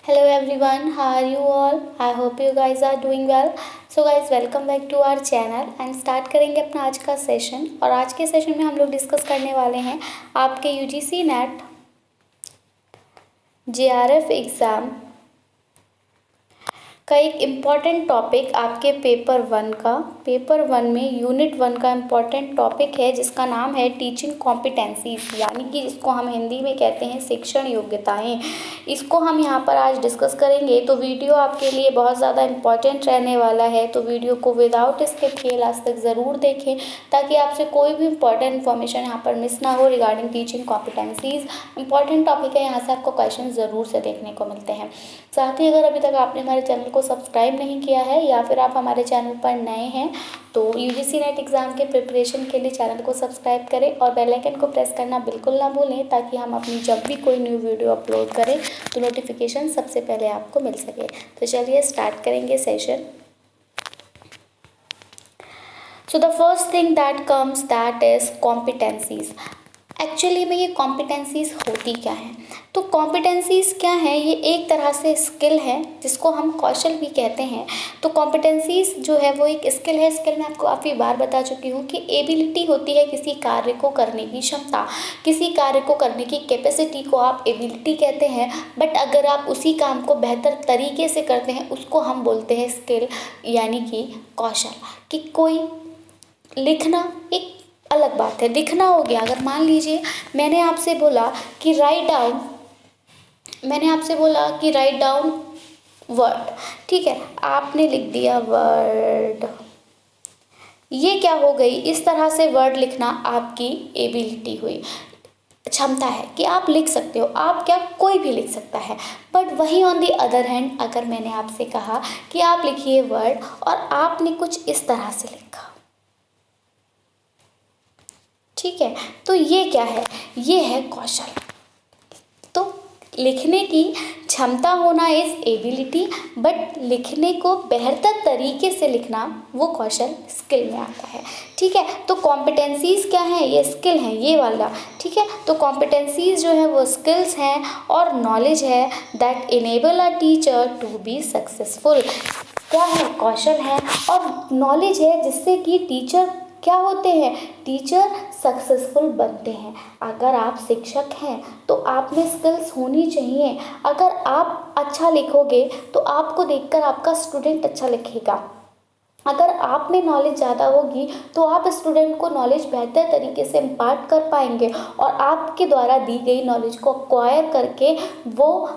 Hello everyone, how are you all? I hope you guys are doing well. So guys, welcome back to our channel and start करेंगे अपना आज का session. और आज के session में हम लोग डिस्कस करने वाले हैं आपके यूजीसी नेट जेआरएफ एग्ज़ाम का एक इम्पॉर्टेंट टॉपिक आपके पेपर वन में यूनिट 1 का इम्पॉर्टेंट टॉपिक है जिसका नाम है टीचिंग कॉम्पिटेंसीज, यानी कि जिसको हम हिंदी में कहते हैं शिक्षण योग्यताएं। इसको हम यहाँ पर आज डिस्कस करेंगे। तो वीडियो आपके लिए बहुत ज़्यादा इम्पॉर्टेंट रहने वाला है, तो वीडियो को विदाउट स्किप किए लास्ट तक ज़रूर देखें ताकि आपसे कोई भी इम्पॉर्टेंट इन्फॉर्मेशन यहाँ पर मिस ना हो regarding teaching competencies. Important topic है, यहाँ से आपको क्वेश्चन ज़रूर से देखने को मिलते हैं। साथ ही अगर अभी तक आपने हमारे चैनल को सब्सक्राइब नहीं किया है या फिर आप हमारे चैनल पर नए हैं तो यूजीसी नेट एग्ज़ाम के प्रिपरेशन के लिए चैनल को सब्सक्राइब करें और बेल आइकन को प्रेस करना बिल्कुल ना भूलें ताकि हम अपनी जब भी कोई न्यू वीडियो अपलोड करें तो नोटिफिकेशन सबसे पहले आपको मिल सके। तो चलिए स्टार्ट करेंगे session. So the first thing that comes that is competencies. Actually में ये कॉम्पिटेंसीज होती क्या है? तो कॉम्पिटेंसीज क्या है? ये एक तरह से स्किल है जिसको हम कौशल भी कहते हैं। तो कॉम्पिटेंसीज जो है वो एक स्किल है। स्किल मैं आपको काफ़ी बार बता चुकी हूँ कि एबिलिटी होती है किसी कार्य को करने की क्षमता, किसी कार्य को करने की कैपेसिटी को आप एबिलिटी कहते हैं। बट अगर आप उसी काम को बेहतर तरीके से करते हैं उसको हम बोलते हैं स्किल, यानी कि कौशल। कि कोई लिखना एक अलग बात है, दिखना हो गया। अगर मान लीजिए मैंने आपसे बोला कि राइट डाउन वर्ड, ठीक है, आपने लिख दिया वर्ड। ये क्या हो गई? इस तरह से वर्ड लिखना आपकी एबिलिटी हुई, क्षमता है कि आप लिख सकते हो। आप क्या, कोई भी लिख सकता है। बट वहीं ऑन दी अदर हैंड अगर मैंने आपसे कहा कि आप लिखिए वर्ड और आपने कुछ इस तरह से लिखा, ठीक है, तो ये क्या है? ये है कौशल। तो लिखने की क्षमता होना इज एबिलिटी, बट लिखने को बेहतर तरीके से लिखना वो कौशल स्किल में आता है। ठीक है, तो कॉम्पिटेंसीज क्या है? ये स्किल है, ये वाला। ठीक है, तो कॉम्पिटेंसीज जो है वो स्किल्स हैं और नॉलेज है that enable a teacher to be successful. क्या है? कौशल है और नॉलेज है जिससे कि टीचर क्या होते हैं? टीचर सक्सेसफुल बनते हैं। अगर आप शिक्षक हैं तो आप में स्किल्स होनी चाहिए। अगर आप अच्छा लिखोगे तो आपको देखकर आपका स्टूडेंट अच्छा लिखेगा। अगर आप में नॉलेज ज़्यादा होगी तो आप स्टूडेंट को नॉलेज बेहतर तरीके से इम्पार्ट कर पाएंगे और आपके द्वारा दी गई नॉलेज को एक्वायर करके वो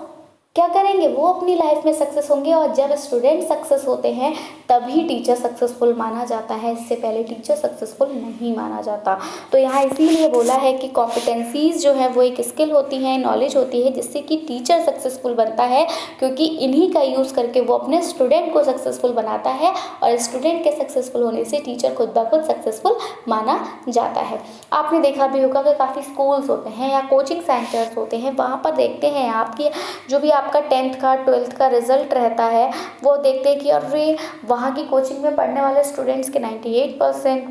क्या करेंगे? वो अपनी लाइफ में सक्सेस होंगे। और जब स्टूडेंट सक्सेस होते हैं तभी टीचर सक्सेसफुल माना जाता है, इससे पहले टीचर सक्सेसफुल नहीं माना जाता। तो यहाँ इसीलिए बोला है कि कॉम्पिटेंसीज जो है वो एक स्किल होती है, नॉलेज होती है जिससे कि टीचर सक्सेसफुल बनता है, क्योंकि इन्हीं का यूज़ करके वो अपने स्टूडेंट को सक्सेसफुल बनाता है और स्टूडेंट के सक्सेसफुल होने से टीचर खुद ब खुद सक्सेसफुल माना जाता है। आपने देखा भी होगा कि काफ़ी स्कूल्स होते हैं या कोचिंग सेंटर्स होते हैं, वहाँ पर देखते हैं आपकी जो भी आपका 10th का 12th का रिजल्ट रहता है वो देखते हैं कि अरे वहाँ की कोचिंग में पढ़ने वाले स्टूडेंट्स के 98%,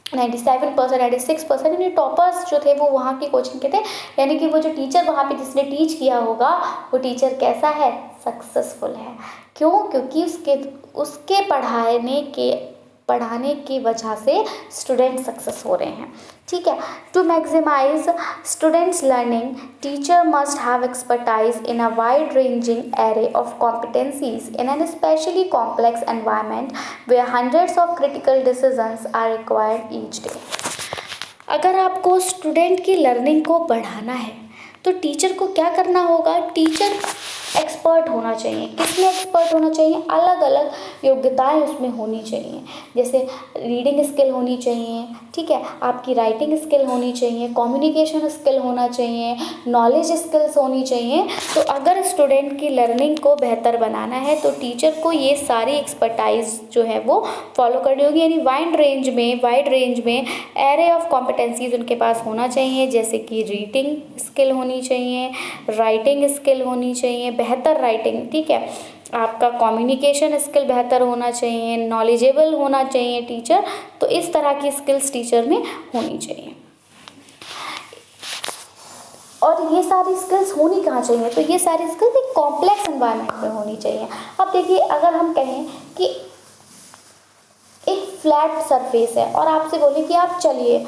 97%, 96% यानी टॉपर्स जो थे वो वहाँ की कोचिंग के थे। यानी कि वो जो टीचर वहाँ पे जिसने टीच किया होगा वो टीचर कैसा है? सक्सेसफुल है। क्यों? क्योंकि उसके पढ़ाने की वजह से स्टूडेंट सक्सेस हो रहे हैं। ठीक है, to maximise students learning teacher must have expertise in a wide ranging array of competencies in an especially complex environment where hundreds of critical decisions are required each day. अगर आपको student की learning को बढ़ाना है तो teacher को क्या करना होगा? टीचर एक्सपर्ट होना चाहिए। किसमें एक्सपर्ट होना चाहिए? अलग अलग योग्यताएं उसमें होनी चाहिए। जैसे रीडिंग स्किल होनी चाहिए, ठीक है, आपकी राइटिंग स्किल होनी चाहिए, कम्युनिकेशन स्किल होना चाहिए, नॉलेज स्किल्स होनी चाहिए। तो अगर स्टूडेंट की लर्निंग को बेहतर बनाना है तो टीचर को ये सारी एक्सपर्टाइज जो है वो फॉलो करनी होगी। यानी वाइड रेंज में एरे ऑफ कॉम्पिटेंसीज उनके पास होना चाहिए, जैसे कि रीडिंग स्किल होनी चाहिए, राइटिंग स्किल होनी चाहिए, बेहतर राइटिंग, ठीक है, आपका कम्युनिकेशन स्किल बेहतर होना चाहिए, नॉलेजेबल होना चाहिए टीचर। तो इस तरह की स्किल्स टीचर में होनी चाहिए। और ये सारी स्किल्स होनी कहाँ चाहिए, तो ये सारी स्किल्स एक कॉम्प्लेक्स एनवायरनमेंट में होनी चाहिए। अब देखिए, अगर हम कहें कि एक फ्लैट सरफेस है और आपसे बोले कि आप चलिए,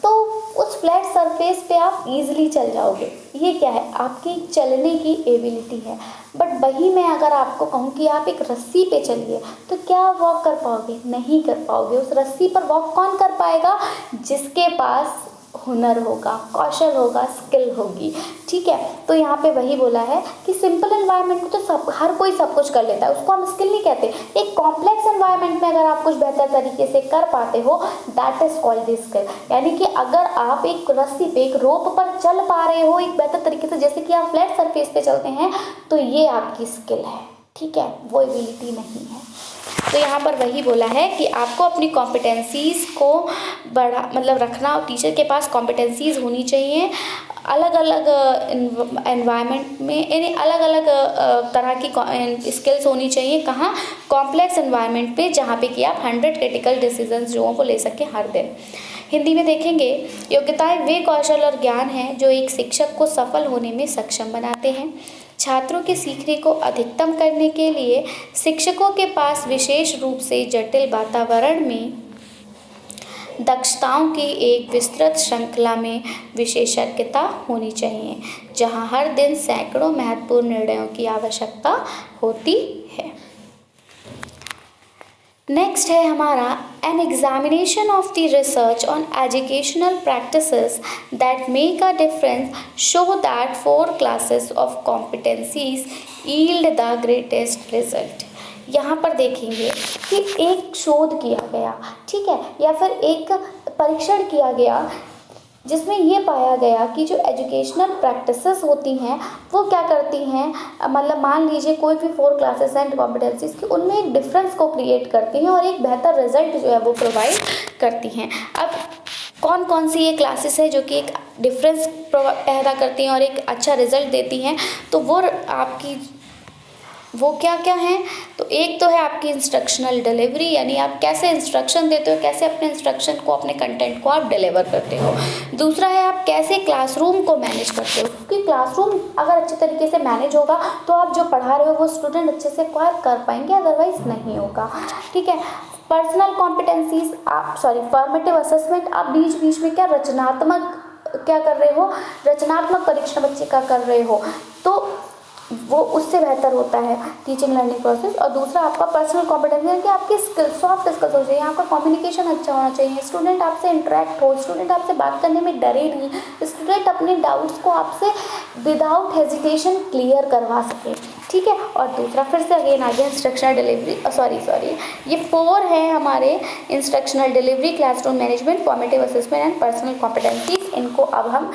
तो उस फ्लैट सरफेस पे आप इजीली चल जाओगे, ये क्या है, आपकी चलने की एबिलिटी है। बट वही मैं अगर आपको कहूँ कि आप एक रस्सी पे चलिए, तो क्या आप वॉक कर पाओगे, नहीं कर पाओगे। उस रस्सी पर वॉक कौन कर पाएगा, जिसके पास हुनर होगा, कौशल होगा, स्किल होगी, ठीक है। तो यहाँ पे वही बोला है कि सिंपल एनवायरनमेंट में तो सब हर कोई सब कुछ कर लेता है, उसको हम स्किल नहीं कहते। एक कॉम्प्लेक्स एनवायरनमेंट में अगर आप कुछ बेहतर तरीके से कर पाते हो, that is called the skill. यानी कि अगर आप एक रस्सी पे, एक रोप पर चल पा रहे हो एक बेहतर तरीके से, जैसे कि आप फ्लैट सरफेस पे चलते हैं, तो ये आपकी स्किल है, ठीक है, वो एबिलिटी नहीं है। तो यहाँ पर वही बोला है कि आपको अपनी कॉम्पिटेंसीज़ को रखना, टीचर के पास कॉम्पिटेंसीज़ होनी चाहिए अलग अलग एनवायरनमेंट में, यानी अलग अलग तरह की स्किल्स होनी चाहिए। कहाँ, कॉम्प्लेक्स एनवायरनमेंट पे, जहाँ पे कि आप 100 क्रिटिकल डिसीजंस जो को ले सकें हर दिन। हिंदी में देखेंगे, योग्यताएं वे कौशल और ज्ञान हैं जो एक शिक्षक को सफल होने में सक्षम बनाते हैं। छात्रों के सीखने को अधिकतम करने के लिए शिक्षकों के पास विशेष रूप से जटिल वातावरण में दक्षताओं की एक विस्तृत श्रृंखला में विशेषज्ञता होनी चाहिए, जहां हर दिन सैकड़ों महत्वपूर्ण निर्णयों की आवश्यकता होती है। नेक्स्ट है हमारा an examination of the research on educational practices that make a difference show that 4 classes of competencies yield the greatest result. यहाँ पर देखेंगे कि एक शोध किया गया, ठीक है, या फिर एक परीक्षण किया गया जिसमें ये पाया गया कि जो एजुकेशनल प्रैक्टिसेस होती हैं वो क्या करती हैं, मतलब मान लीजिए कोई भी 4 क्लासेस एंड कॉम्पिटेंसीज की, उनमें एक डिफरेंस को क्रिएट करती हैं और एक बेहतर रिजल्ट जो है वो प्रोवाइड करती हैं। अब कौन कौन सी ये क्लासेस है जो कि एक डिफरेंस पैदा करती हैं और एक अच्छा रिजल्ट देती हैं, तो वो क्या क्या हैं, तो एक तो है आपकी इंस्ट्रक्शनल डिलीवरी, यानी आप कैसे इंस्ट्रक्शन देते हो, कैसे अपने इंस्ट्रक्शन को, अपने कंटेंट को आप डिलीवर करते हो। दूसरा है आप कैसे क्लासरूम को मैनेज करते हो, क्योंकि क्लासरूम अगर अच्छे तरीके से मैनेज होगा तो आप जो पढ़ा रहे हो वो स्टूडेंट अच्छे से एक्वायर कर पाएंगे, अदरवाइज नहीं होगा, ठीक है। पर्सनल कॉम्पिटेंसीज, फॉर्मेटिव असेसमेंट, आप बीच बीच में क्या कर रहे हो, रचनात्मक परीक्षण बच्चे का कर रहे हो, तो वो उससे बेहतर होता है टीचिंग लर्निंग प्रोसेस। और दूसरा आपका पर्सनल कॉम्पिटेंस है कि आपकी सॉफ्ट स्किल्स हो चाहिए, आपका कम्युनिकेशन अच्छा होना चाहिए, स्टूडेंट आपसे इंटरेक्ट हो, स्टूडेंट आपसे बात करने में डरे नहीं, स्टूडेंट अपने डाउट्स को आपसे विदाउट हेजिटेशन क्लियर करवा सके, ठीक है। और दूसरा फिर से अगेन आ गया इंस्ट्रक्शनल डिलीवरी, ये 4 हैं हमारे, instructional delivery, classroom management, formative assessment and personal competencies. इनको अब हम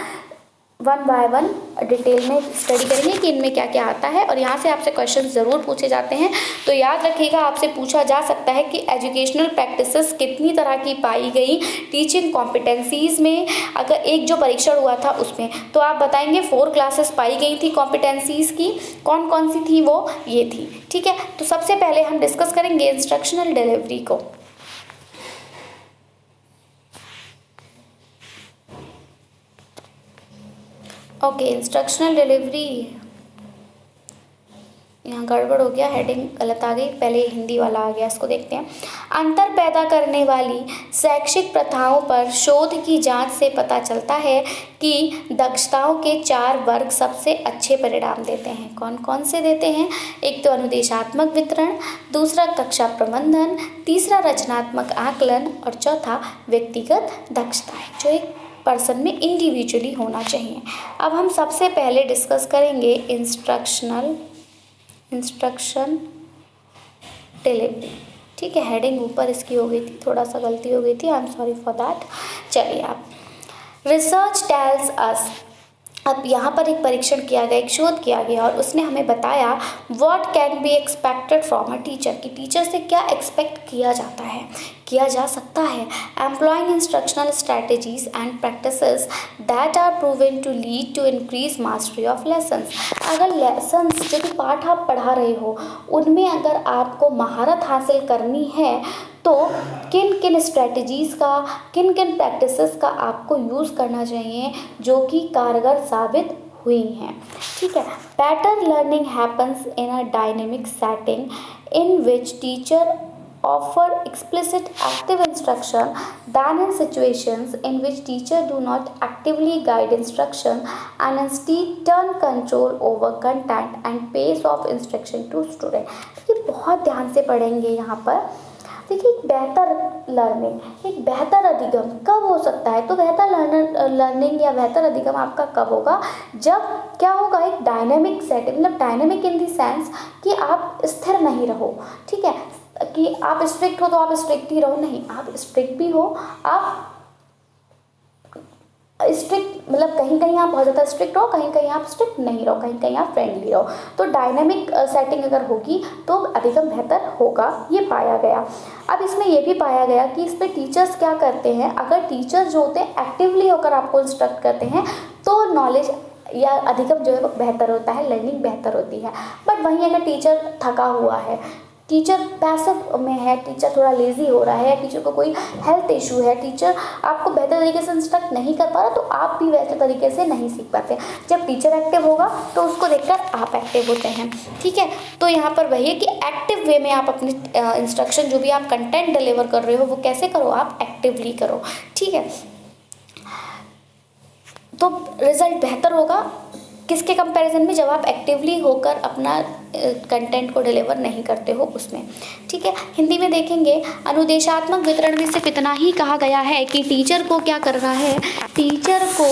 1 बाय 1 डिटेल में स्टडी करेंगे कि इनमें क्या क्या आता है, और यहाँ से आपसे क्वेश्चन ज़रूर पूछे जाते हैं। तो याद रखिएगा, आपसे पूछा जा सकता है कि एजुकेशनल प्रैक्टिसेस कितनी तरह की पाई गई टीचिंग कॉम्पिटेंसीज़ में। अगर एक जो परीक्षण हुआ था उसमें, तो आप बताएंगे 4 क्लासेस पाई गई थी कॉम्पिटेंसीज़ की, कौन कौन सी थी, वो ये थी, ठीक है। तो सबसे पहले हम डिस्कस करेंगे इंस्ट्रक्शनल डिलीवरी को। ओके, इंस्ट्रक्शनल डिलीवरी, यहाँ गड़बड़ हो गया, हेडिंग गलत आ गई, पहले हिंदी वाला आ गया, इसको देखते हैं। अंतर पैदा करने वाली शैक्षिक प्रथाओं पर शोध की जांच से पता चलता है कि दक्षताओं के 4 वर्ग सबसे अच्छे परिणाम देते हैं। कौन कौन से देते हैं, एक तो अनुदेशात्मक वितरण, दूसरा कक्षा प्रबंधन, तीसरा रचनात्मक आकलन, और चौथा व्यक्तिगत दक्षताएं, जो एक पर्सन में इंडिविजुअली होना चाहिए। अब हम सबसे पहले डिस्कस करेंगे इंस्ट्रक्शन डिलीवरी, ठीक है। हेडिंग ऊपर इसकी हो गई थी, थोड़ा सा गलती हो गई थी, I am sorry for that. चलिए, आप रिसर्च टेल्स अस, अब यहाँ पर एक परीक्षण किया गया, एक शोध किया गया, और उसने हमें बताया what can be expected from a teacher, कि टीचर से क्या एक्सपेक्ट किया जा सकता है। Employing instructional strategies and practices that are proven to lead to increase mastery of lessons. अगर लेसन्स, जो भी पाठ आप पढ़ा रहे हो, उनमें अगर आपको महारत हासिल करनी है, तो किन किन स्ट्रेटजीज़ का, किन किन प्रैक्टिसेस का आपको यूज़ करना चाहिए जो कि कारगर साबित हुई हैं। ठीक है, better learning happens in a dynamic setting in which teacher offer explicit active instruction than in situations in which teacher do not actively guide instruction and instead turn control over content and pace of instruction to student। देखिए बहुत ध्यान से पढ़ेंगे यहाँ पर। देखिए एक बेहतर लर्निंग, एक बेहतर अधिगम कब हो सकता है? तो बेहतर लर्निंग या बेहतर अधिगम आपका कब होगा? जब क्या होगा, एक डायनेमिक सेटिंग, मतलब डायनेमिक इन दी सेंस कि आप स्थिर नहीं रहो। ठीक है, कि आप स्ट्रिक्ट हो तो आप स्ट्रिक्ट ही रहो, नहीं, आप स्ट्रिक्ट भी हो, आप स्ट्रिक्ट मतलब कहीं कहीं आप बहुत ज़्यादा स्ट्रिक्ट रहो, कहीं कहीं आप स्ट्रिक्ट नहीं रहो, कहीं कहीं आप फ्रेंडली रहो। तो डायनामिक सेटिंग अगर होगी तो अधिगम बेहतर होगा, ये पाया गया। अब इसमें यह भी पाया गया कि इस पर टीचर्स क्या करते हैं, अगर टीचर्स जो होते हैं एक्टिवली होकर आपको इंस्ट्रक्ट करते हैं तो नॉलेज या अधिगम जो है वो बेहतर होता है, लर्निंग बेहतर होती है। बट वहीं अगर टीचर थका हुआ है, टीचर पैसिव में है, टीचर थोड़ा लेज़ी हो रहा है, टीचर को कोई हेल्थ इशू है, टीचर आपको बेहतर तरीके से इंस्ट्रक्ट नहीं कर पा रहा, तो आप भी वैसे तरीके से नहीं सीख पाते। जब टीचर एक्टिव होगा तो उसको देखकर आप एक्टिव होते हैं। ठीक है, तो यहाँ पर वही है कि एक्टिव वे में आप अपनी इंस्ट्रक्शन जो भी आप कंटेंट डिलीवर कर रहे हो वो कैसे करो, आप एक्टिवली करो। ठीक है, तो रिजल्ट बेहतर होगा किसके कंपैरिजन में, जब आप एक्टिवली होकर अपना कंटेंट को डिलीवर नहीं करते हो उसमें। ठीक है, हिंदी में देखेंगे अनुदेशात्मक वितरण में सिर्फ इतना ही कहा गया है कि टीचर को क्या करना है, टीचर को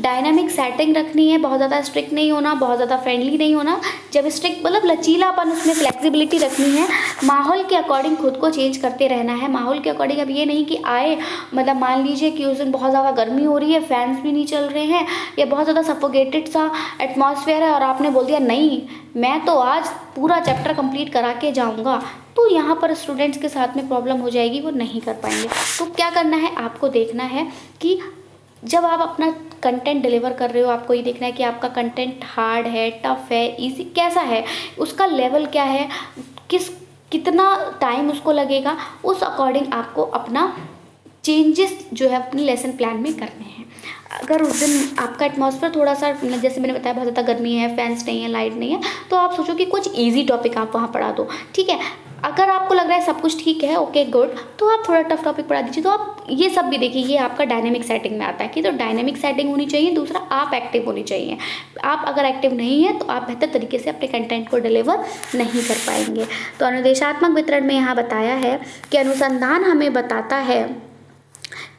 डायनामिक सेटिंग रखनी है, बहुत ज़्यादा स्ट्रिक्ट नहीं होना, बहुत ज़्यादा फ्रेंडली नहीं होना। जब स्ट्रिक्ट मतलब लचीलापन, उसमें फ्लेक्सिबिलिटी रखनी है, माहौल के अकॉर्डिंग खुद को चेंज करते रहना है। माहौल के अकॉर्डिंग अब ये नहीं कि आए, मतलब मान लीजिए कि उस दिन बहुत ज़्यादा गर्मी हो रही है, फैंस भी नहीं चल रहे हैं या बहुत ज़्यादा सफोकेटेड सा एटमॉस्फेयर है और आपने बोल दिया नहीं मैं तो आज पूरा चैप्टर कंप्लीट करा के जाऊंगा, तो यहाँ पर स्टूडेंट्स के साथ में प्रॉब्लम हो जाएगी, वो नहीं कर पाएंगे। तो क्या करना है, आपको देखना है कि जब आप अपना कंटेंट डिलीवर कर रहे हो, आपको ये देखना है कि आपका कंटेंट हार्ड है, टफ है, इजी कैसा है, उसका लेवल क्या है, कितना टाइम उसको लगेगा, उस अकॉर्डिंग आपको अपना चेंजेस जो है अपने लेसन प्लान में करने हैं। अगर उस दिन आपका एटमॉस्फेयर थोड़ा सा, जैसे मैंने बताया, बहुत ज़्यादा गर्मी है, फैंस नहीं है, लाइट नहीं है, तो आप सोचो कि कुछ इजी टॉपिक आप वहाँ पढ़ा दो। ठीक है, अगर आपको लग रहा है सब कुछ ठीक है, ओके गुड, तो आप थोड़ा टफ टॉपिक पढ़ा दीजिए। तो आप ये सब भी देखिए, ये आपका डायनेमिक सेटिंग में आता है कि तो डायनेमिक सेटिंग होनी चाहिए। दूसरा, आप एक्टिव होनी चाहिए। आप अगर एक्टिव नहीं है तो आप बेहतर तरीके से अपने कंटेंट को डिलीवर नहीं कर पाएंगे। तो अनुदेशात्मक वितरण में यहाँ बताया है कि अनुसंधान हमें बताता है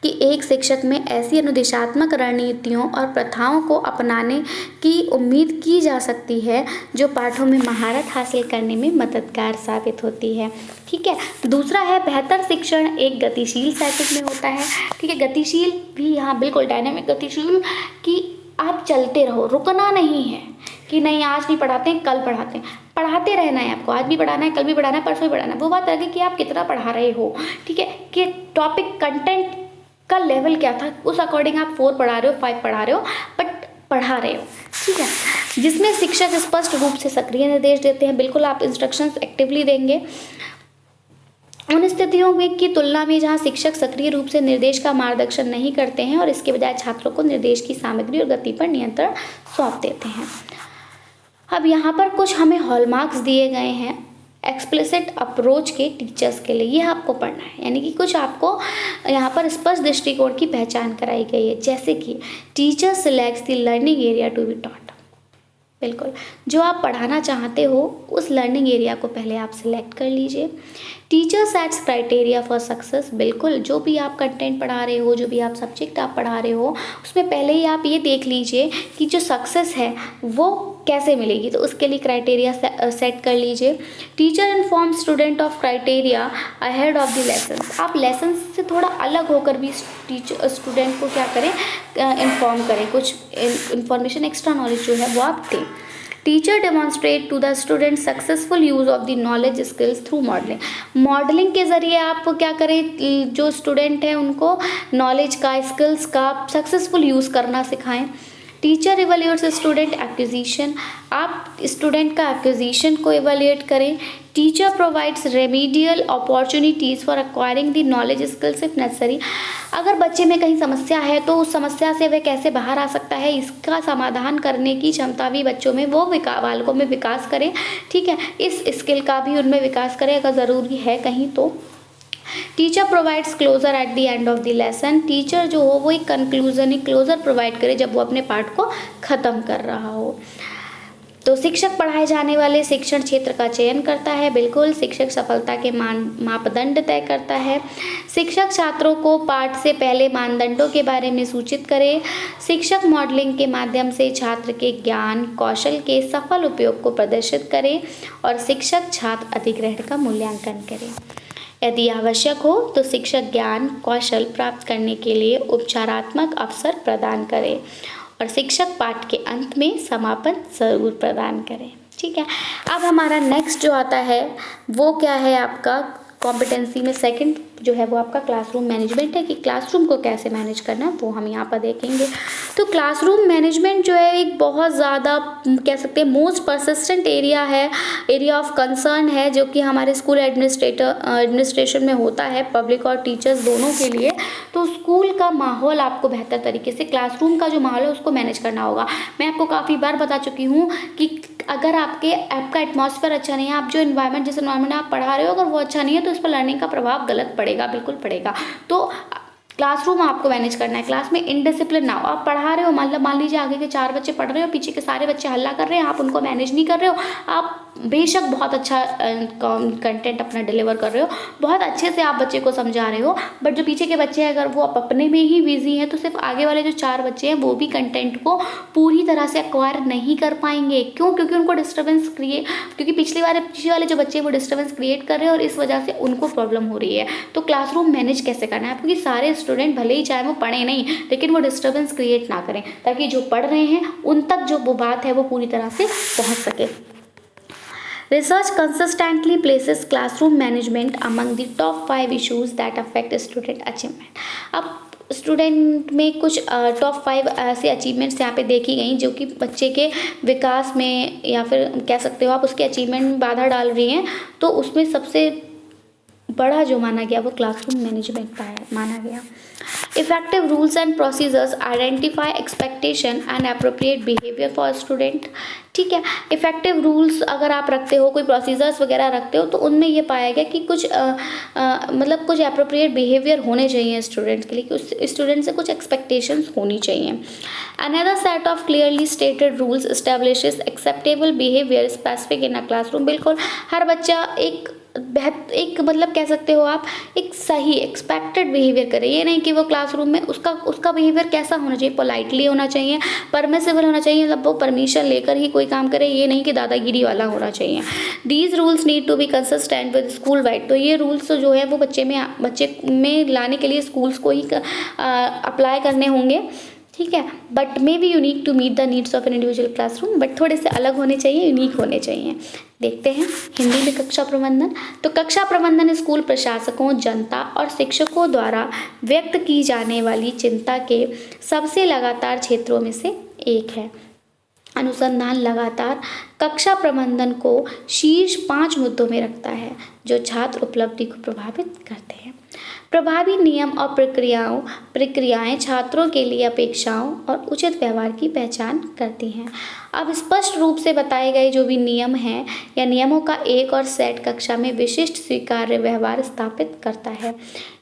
कि एक शिक्षक में ऐसी अनुदेशात्मक रणनीतियों और प्रथाओं को अपनाने की उम्मीद की जा सकती है जो पाठों में महारत हासिल करने में मददगार साबित होती है। ठीक है, दूसरा है बेहतर शिक्षण एक गतिशील सेटिंग में होता है। ठीक है, गतिशील भी यहाँ बिल्कुल डायनामिक गतिशील कि आप चलते रहो, रुकना नहीं है कि नहीं आज नहीं पढ़ाते हैं कल पढ़ाते हैं, पढ़ाते रहना है आपको, आज भी पढ़ाना है, कल भी पढ़ाना है, परसों भी पढ़ाना है। वो बात अलग है कि आप कितना पढ़ा रहे हो। ठीक है, कि टॉपिक कंटेंट का लेवल क्या था, उस अकॉर्डिंग आप 4 पढ़ा रहे हो, 5 पढ़ा रहे हो, बट पढ़ा रहे हो। ठीक है, जिसमें शिक्षक स्पष्ट रूप से सक्रिय निर्देश देते हैं, बिल्कुल आप इंस्ट्रक्शंस एक्टिवली देंगे। उन स्थितियों में की तुलना में जहाँ शिक्षक सक्रिय रूप से निर्देश का मार्गदर्शन नहीं करते हैं और इसके बजाय छात्रों को निर्देश की सामग्री और गति पर नियंत्रण सौंप देते हैं। अब यहाँ पर कुछ हमें हॉलमार्क्स दिए गए हैं एक्सप्लिसिट अप्रोच के टीचर्स के लिए, ये आपको पढ़ना है। यानी कि कुछ आपको यहाँ पर स्पष्ट दृष्टिकोण की पहचान कराई गई है, जैसे कि teacher selects the learning area to be taught. बिल्कुल, जो आप पढ़ाना चाहते हो उस लर्निंग एरिया को पहले आप सिलेक्ट कर लीजिए। Teacher sets criteria for success. बिल्कुल, जो भी आप कंटेंट पढ़ा रहे हो, जो भी आप सब्जेक्ट आप पढ़ा रहे हो, उसमें पहले ही आप ये देख लीजिए कि जो सक्सेस है वो कैसे मिलेगी, तो उसके लिए क्राइटेरिया सेट कर लीजिए। Teacher inform student of criteria ahead of the lesson. आप लेसन से थोड़ा अलग होकर भी टीचर स्टूडेंट को क्या करें, इन्फॉर्म करें, कुछ इन्फॉर्मेशन एक्स्ट्रा नॉलेज जो है वो आप दें। Teacher demonstrate to the student successful use of the knowledge skills through modelling. Modelling के ज़रिए आप क्या करें, जो स्टूडेंट हैं उनको नॉलेज का, स्किल्स का सक्सेसफुल यूज़ करना सिखाएं। टीचर इवेल्यूएट्स स्टूडेंट एक्विजिशन, आप स्टूडेंट का एक्विजिशन को इवेल्यूएट करें। Teacher provides remedial opportunities for acquiring the knowledge skills if necessary. अगर बच्चे में कहीं समस्या है तो उस समस्या से वह कैसे बाहर आ सकता है, इसका समाधान करने की क्षमता भी बच्चों में वो बालकों में विकास करें। ठीक है, इस स्किल का भी उनमें विकास करें अगर ज़रूरी है कहीं तो। Teacher provides closure at the end of the lesson, teacher जो हो वो एक कंक्लूजन, एक क्लोजर प्रोवाइड करे जब वो अपने पाठ को ख़त्म कर रहा हो। तो शिक्षक पढ़ाए जाने वाले शिक्षण क्षेत्र का चयन करता है, बिल्कुल। शिक्षक सफलता के मापदंड तय करता है। शिक्षक छात्रों को पाठ से पहले मानदंडों के बारे में सूचित करे। शिक्षक मॉडलिंग के माध्यम से छात्र के ज्ञान कौशल के सफल उपयोग को प्रदर्शित करे और शिक्षक छात्र अधिग्रहण का मूल्यांकन करे। यदि आवश्यक हो तो शिक्षक ज्ञान कौशल प्राप्त करने के लिए उपचारात्मक अवसर प्रदान करें और शिक्षक पाठ के अंत में समापन जरूर प्रदान करें। ठीक है, अब हमारा नेक्स्ट जो आता है वो क्या है, आपका कॉम्पिटेंसी में सेकंड जो है वो आपका क्लासरूम मैनेजमेंट है कि क्लासरूम को कैसे मैनेज करना है वो हम यहाँ पर देखेंगे। तो क्लासरूम मैनेजमेंट जो है एक बहुत ज़्यादा कह सकते हैं मोस्ट परसिस्टेंट एरिया है, एरिया ऑफ कंसर्न है, जो कि हमारे स्कूल एडमिनिस्ट्रेशन में होता है, पब्लिक और टीचर्स दोनों के लिए। तो स्कूल का माहौल आपको बेहतर तरीके से, क्लासरूम का जो माहौल है उसको मैनेज करना होगा। मैं आपको काफ़ी बार बता चुकी हूँ कि अगर आपका एटमॉस्फेयर अच्छा नहीं है, आप जो इन्वायरमेंट जिस इन्वायरमेंट आप पढ़ा रहे हो अगर वो अच्छा नहीं है तो इस पर लर्निंग का प्रभाव गलत पड़ेगा, बिल्कुल पड़ेगा। तो क्लासरूम आपको मैनेज करना है, क्लास में इनडिसिप्लिन ना हो। आप पढ़ा रहे हो, मतलब मान लीजिए आगे के 4 बच्चे पढ़ रहे हो, पीछे के सारे बच्चे हल्ला कर रहे हैं, आप उनको मैनेज नहीं कर रहे हो। आप बेशक बहुत अच्छा कंटेंट अपना डिलीवर कर रहे हो, बहुत अच्छे से आप बच्चे को समझा रहे हो, बट जो पीछे के बच्चे हैं अगर वो अपने में ही बिजी हैं तो सिर्फ आगे वाले जो 4 बच्चे हैं वो भी कंटेंट को पूरी तरह से एक्वायर नहीं कर पाएंगे। क्यों? क्योंकि उनको डिस्टर्बेंस क्योंकि पिछले वाले जो बच्चे हैं वो डिस्टर्बेंस क्रिएट कर रहे हैं और इस वजह से उनको प्रॉब्लम हो रही है। तो क्लासरूम मैनेज कैसे करना है, क्योंकि सारे स्टूडेंट भले ही चाहे वो पढ़े नहीं लेकिन वो डिस्टर्बेंस क्रिएट ना करें, ताकि जो पढ़ रहे हैं उन तक जो वो बात है वो पूरी तरह से पहुंच सके। Research consistently places classroom management among the top 5 issues that affect student achievement. अब स्टूडेंट में कुछ टॉप 5 ऐसे अचीवमेंट्स यहाँ पे देखी गई जो कि बच्चे के विकास में या फिर कह सकते हो आप उसके अचीवमेंट में बाधा डाल रही हैं। तो उसमें सबसे बड़ा जो माना गया वो क्लासरूम मैनेजमेंट माना गया। Effective rules and procedures identify expectation and appropriate behaviour for student. ठीक है, इफेक्टिव रूल्स अगर आप रखते हो, कोई प्रोसीजर्स वगैरह रखते हो, तो उनमें ये पाया गया कि कुछ मतलब कुछ अप्रोप्रिएट बिहेवियर होने चाहिए स्टूडेंट्स के लिए, कि उस स्टूडेंट से कुछ एक्सपेक्टेशंस होनी चाहिए। Another set of clearly stated rules establishes acceptable behaviour specific in a classroom. बिल्कुल हर बच्चा एक मतलब कह सकते हो आप एक सही एक्सपेक्टेड बिहेवियर करे। ये नहीं कि वो क्लासरूम में उसका बिहेवियर कैसा होना चाहिए, पोलाइटली होना चाहिए, परमिसिबल होना चाहिए, मतलब वो परमिशन लेकर ही कोई काम करे, ये नहीं कि दादागिरी वाला होना चाहिए। These rules need to be consistent with school wide. तो ये रूल्स जो है वो बच्चे में लाने के लिए स्कूल्स को ही अप्लाई करने होंगे। ठीक है, but may be unique to meet the needs of an individual classroom, but थोड़े से अलग होने चाहिए, यूनिक होने चाहिए। देखते हैं हिंदी में कक्षा प्रबंधन। तो कक्षा प्रबंधन स्कूल प्रशासकों, जनता और शिक्षकों द्वारा व्यक्त की जाने वाली चिंता के सबसे लगातार क्षेत्रों में से एक है। अनुसंधान लगातार कक्षा प्रबंधन को शीर्ष 5 मुद्दों में रखता है जो छात्र उपलब्धि को प्रभावित करते हैं। प्रभावी नियम और प्रक्रियाएं छात्रों के लिए अपेक्षाओं और उचित व्यवहार की पहचान करती हैं। अब स्पष्ट रूप से बताए गए जो भी नियम हैं या नियमों का एक और सेट कक्षा में विशिष्ट स्वीकार्य व्यवहार स्थापित करता है।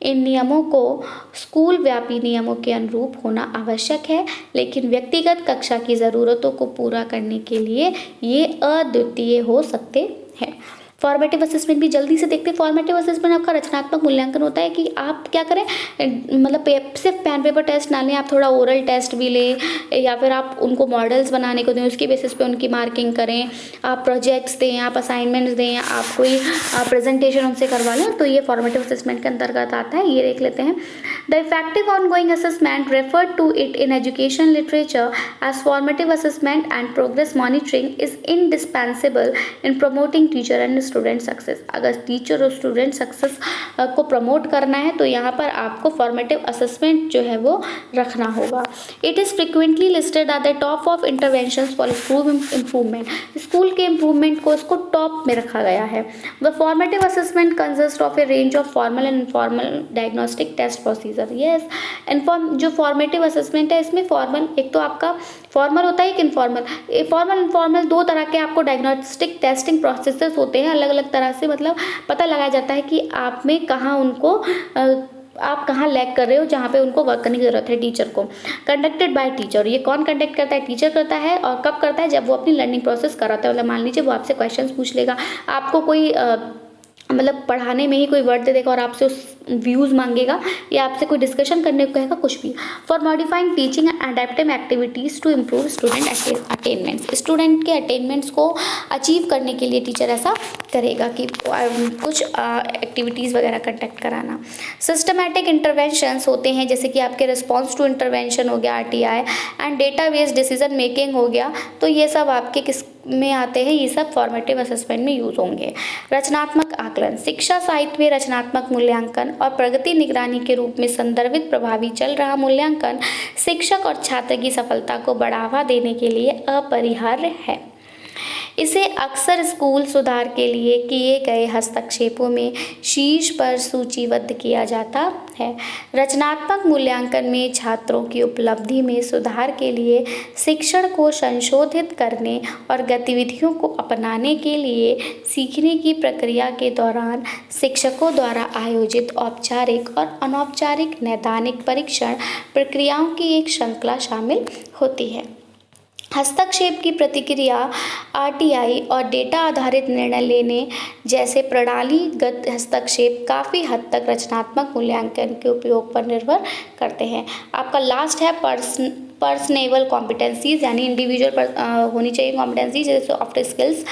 इन नियमों को स्कूल व्यापी नियमों के अनुरूप होना आवश्यक है, लेकिन व्यक्तिगत कक्षा की ज़रूरतों को पूरा करने के लिए ये अद्वितीय हो सकते हैं। फॉर्मेटिव असेसमेंट भी जल्दी से देखते हैं। फॉर्मेटिव असेसमेंट आपका रचनात्मक मूल्यांकन होता है कि आप क्या करें, मतलब सिर्फ पेन पेपर टेस्ट ना लें, आप थोड़ा ओरल टेस्ट भी लें या फिर आप उनको मॉडल्स बनाने को दें, उसकी बेसिस पे उनकी मार्किंग करें, आप प्रोजेक्ट्स दें, आप असाइनमेंट्स दें, आप कोई प्रेजेंटेशन उनसे करवा लें। तो ये फॉर्मेटिव असेसमेंट के अंतर्गत आता है, ये देख लेते हैं। The effective ongoing assessment referred to it in education literature as formative assessment and progress monitoring is indispensable in promoting teacher and student success. अगर टीचर और स्टूडेंट सक्सेस को प्रमोट करना है तो यहाँ पर आपको फॉर्मेटिव असेसमेंट जो है वो रखना होगा। It is frequently listed at the top of interventions for school improvement. School के इम्प्रूवमेंट को उसको टॉप में रखा गया है। The formative assessment consist of a range of formal and informal diagnostic test procedure. Yes, जो फॉर्मेटिव असेसमेंट है इसमें फॉर्मल, एक तो आपका फॉर्मल होता है, एक इनफॉर्मल। फॉर्मल इनफॉर्मल दो तरह के आपको डायग्नोस्टिक टेस्टिंग प्रोसेसेस होते हैं, अलग अलग तरह से मतलब पता लगाया जाता है कि आप में कहाँ उनको आप कहाँ लैग कर रहे हो, जहाँ पे उनको वर्क करने की ज़रूरत है टीचर को। कंडक्टेड बाय टीचर, ये कौन कंडक्ट करता है? टीचर करता है। और कब करता है? जब वो अपनी लर्निंग प्रोसेस कराता है। मतलब मान लीजिए वो आपसे क्वेश्चंस पूछ लेगा, आपको कोई मतलब पढ़ाने में ही कोई वर्ड दे देगा और आपसे उस व्यूज़ मांगेगा या आपसे कोई डिस्कशन करने को कहेगा, कुछ भी। For modifying teaching and adaptive activities to improve student attainments. Student के अटेनमेंट्स को अचीव करने के लिए टीचर ऐसा करेगा कि कुछ एक्टिविटीज़ वगैरह कंडक्ट कराना। सिस्टमैटिक इंटरवेंशंस होते हैं, जैसे कि आपके रिस्पॉन्स टू इंटरवेंशन हो गया, RTI, and data based decision making हो गया। तो ये सब आपके किस में आते हैं? ये सब फॉर्मेटिव असेसमेंट में यूज होंगे। रचनात्मक आकलन, शिक्षा साहित्य में रचनात्मक मूल्यांकन और प्रगति निगरानी के रूप में संदर्भित प्रभावी चल रहा मूल्यांकन शिक्षक और छात्र की सफलता को बढ़ावा देने के लिए अपरिहार्य है। इसे अक्सर स्कूल सुधार के लिए किए गए हस्तक्षेपों में शीर्ष पर सूचीबद्ध किया जाता है। रचनात्मक मूल्यांकन में छात्रों की उपलब्धि में सुधार के लिए शिक्षण को संशोधित करने और गतिविधियों को अपनाने के लिए सीखने की प्रक्रिया के दौरान शिक्षकों द्वारा आयोजित औपचारिक और अनौपचारिक नैदानिक परीक्षण प्रक्रियाओं की एक श्रृंखला शामिल होती है। हस्तक्षेप की प्रतिक्रिया RTI और डेटा आधारित निर्णय लेने जैसे प्रणालीगत हस्तक्षेप काफ़ी हद तक रचनात्मक मूल्यांकन के उपयोग पर निर्भर करते हैं। आपका लास्ट है पर्सनेबल कॉम्पिटेंसीज, यानी इंडिविजुअल होनी चाहिए कॉम्पिटेंसी, जैसे सॉफ्ट स्किल्स।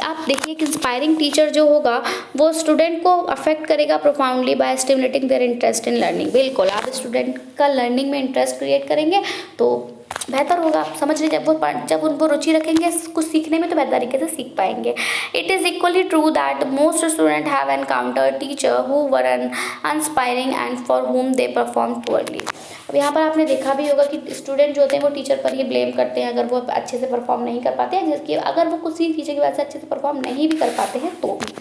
आप देखिए कि इंस्पायरिंग टीचर जो होगा वो स्टूडेंट को अफेक्ट करेगा profoundly by stimulating their interest in learning. बिल्कुल, आप स्टूडेंट का लर्निंग में इंटरेस्ट क्रिएट करेंगे तो बेहतर होगा। आप समझ रहे, जब उनको रुचि रखेंगे कुछ सीखने में तो बेहतर तरीके से सीख पाएंगे। It is equally true that most student have encountered teacher who were uninspiring and for whom they perform poorly. अब यहाँ पर आपने देखा भी होगा कि स्टूडेंट जो होते हैं वो टीचर पर ही ब्लेम करते हैं अगर वो अच्छे से परफॉर्म नहीं कर पाते हैं, जिसकी अगर वो किसी टीचर की वजह से अच्छे से परफॉर्म नहीं भी कर पाते हैं तो भी।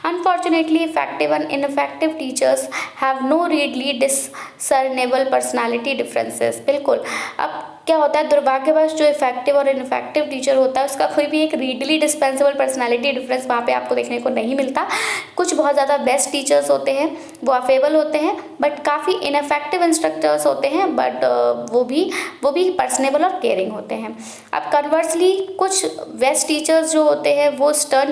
Unfortunately, effective and ineffective teachers have no readily discernible personality differences। बिल्कुल, अब क्या होता है, दुर्भाग्यवश जो इफेक्टिव और इनफेक्टिव टीचर होता है उसका कोई भी एक रीडली डिस्पेंसेबल पर्सनालिटी डिफरेंस वहाँ पे आपको देखने को नहीं मिलता। कुछ बहुत ज़्यादा बेस्ट टीचर्स होते हैं, वो अफेबल होते हैं, बट काफ़ी इनफेक्टिव इंस्ट्रक्टर्स होते हैं, बट वो भी पर्सनेबल और केयरिंग होते हैं। अब कन्वर्सली कुछ बेस्ट टीचर्स जो होते हैं वो स्टर्न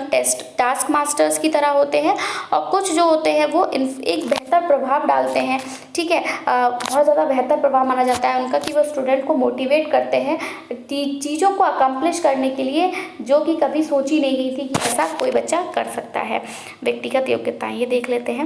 टास्क मास्टर्स की तरह होते हैं, और कुछ जो होते हैं वो एक बेहतर प्रभाव डालते हैं। ठीक है, बहुत ज़्यादा बेहतर प्रभाव माना जाता है उनका कि वो स्टूडेंट को मोटिवेट करते हैं चीज़ों को अकम्प्लिश करने के लिए जो कि कभी सोची नहीं गई थी कि ऐसा कोई बच्चा कर सकता है। व्यक्तिगत योग्यताएं ये देख लेते हैं।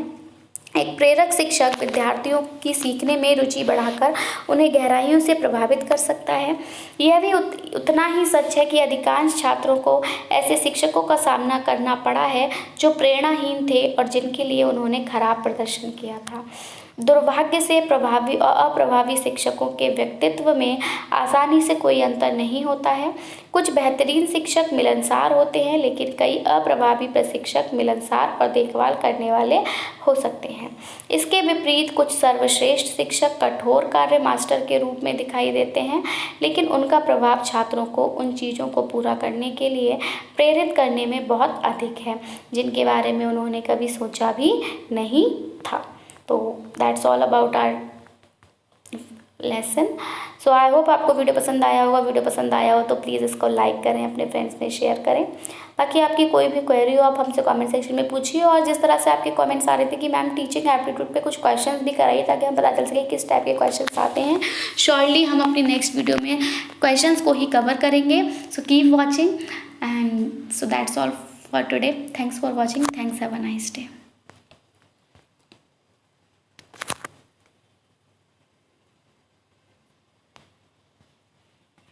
एक प्रेरक शिक्षक विद्यार्थियों की सीखने में रुचि बढ़ाकर उन्हें गहराइयों से प्रभावित कर सकता है। यह भी उतना ही सच है कि अधिकांश छात्रों को ऐसे शिक्षकों का सामना करना पड़ा है जो प्रेरणाहीन थे और जिनके लिए उन्होंने खराब प्रदर्शन किया था। दुर्भाग्य से प्रभावी और अप्रभावी शिक्षकों के व्यक्तित्व में आसानी से कोई अंतर नहीं होता है। कुछ बेहतरीन शिक्षक मिलनसार होते हैं, लेकिन कई अप्रभावी प्रशिक्षक मिलनसार और देखभाल करने वाले हो सकते हैं। इसके विपरीत कुछ सर्वश्रेष्ठ शिक्षक कठोर कार्य मास्टर के रूप में दिखाई देते हैं, लेकिन उनका प्रभाव छात्रों को उन चीज़ों को पूरा करने के लिए प्रेरित करने में बहुत अधिक है जिनके बारे में उन्होंने कभी सोचा भी नहीं था। तो that's all about our lesson. So I hope आपको वीडियो पसंद आया होगा। वीडियो पसंद आया हो तो प्लीज़ इसको लाइक करें, अपने फ्रेंड्स में शेयर करें। बाकी आपकी कोई भी क्वेरी हो आप हमसे कमेंट सेक्शन में पूछिए, और जिस तरह से आपके कमेंट्स आ रहे थे कि मैम टीचिंग एप्टीट्यूड पे कुछ क्वेश्चंस भी कराइए ताकि हम पता चल सके किस टाइप के क्वेश्चंस आते हैं। श्योरली हम अपनी नेक्स्ट वीडियो में क्वेश्चंस को ही कवर करेंगे। So keep watching and so that's all for today. Thanks for watching. Thanks, have a nice day.